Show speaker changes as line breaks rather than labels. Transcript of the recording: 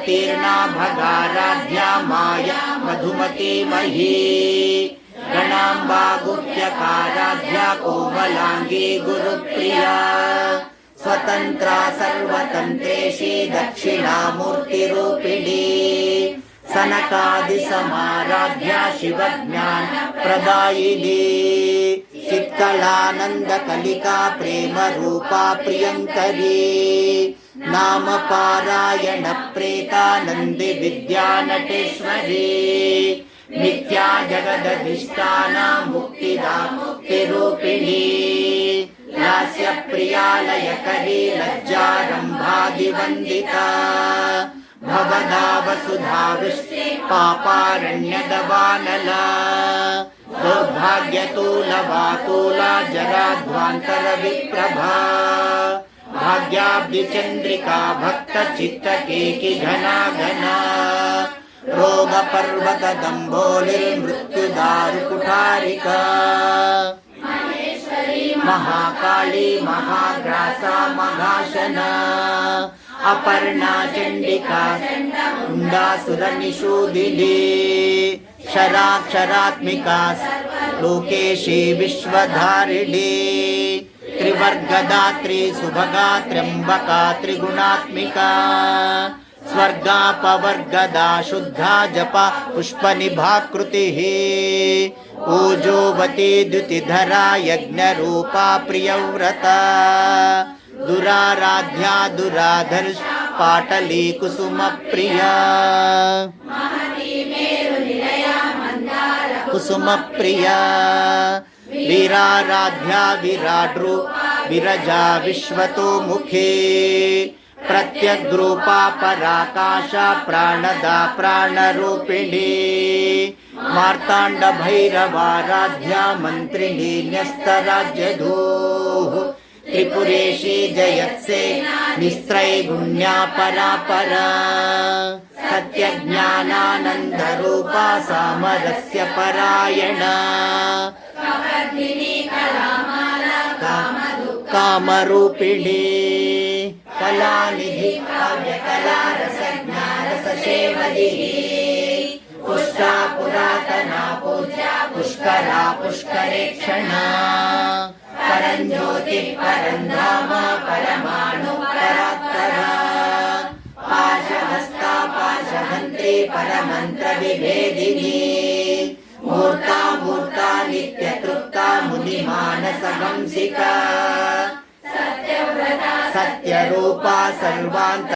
अवतीर्णा भगाराध्या माया मधुमती मही गणाम्बा गुह्यकाराध्या कोमलांगी गुरुप्रिया स्वतंत्रा सर्वतंत्रेशी दक्षिणामूर्तिरूपिणी सनकादि समाराध्या शिवज्ञान प्रदायिनी चित्कलानंद कलिका प्रेम रूपा प्रियंकरी नाम पारायण प्रेतानंदी विद्या नटेश्वरी मिथ्या जगदधिष्ठाना मुक्तिदा मुक्तिरूपिणी लास्य प्रियालयकरी लज्जारंभादिवंदिता भवदा वसुधा वृष्टि पापारण्यदवानला दुर्भाग्यतूलवातूला जराध्वांतर विप्रभा भाग्याब्धिचंद्रिका भक्त चित्तकेकि घना घना रोग पर्वत दंभोलिर्मृत्युदारुकुठारिका महाकाली महाग्रासा मघाशना अपर्णा चंडिका कुंडासुरनिषूदिनी क्षराक्षरात्मिका लोकेशी विश्वधारिणी त्रिवर्गदात्री सुभगा त्र्यंबका त्रिगुणात्मिका स्वर्गापवर्गदा शुद्धा जपा पुष्पनिभाकृतिः ऊजोवती द्युतिधरा यज्ञरूपा प्रियव्रता दुराराध्या दुराधर्ष पाटली कुसुमप्रिया कुसुमप्रिया वीराराध्या विराड्रू विरजा विश्वतोमुखी प्रत्यग्रूपा पराकाशा प्राणदा प्राणरूपिणी मार्तांड भैरवाराध्या मंत्रिणी न्यस्तराज्यधूः त्रिपुरेशी जयत्से निस्त्रैगुण्या परापरा सत्यज्ञानानंद रूपा सामरस्य परायणा कामरूपिणी कलानिधि काव्यकला रसज्ञानरससेवधिः पुष्टा पुरातना पूज्या पुष्करा पुष्करेक्षणा परञ्ज्योतिः परन्धाम परमाणु परात्परा पाशहस्ता पाशहन्त्री परमन्त्र विभेदिनी मूर्ता मूर्ता नित्यतृप्ता मुनिमानसहंसिका सत्यरूपा सर्वान्त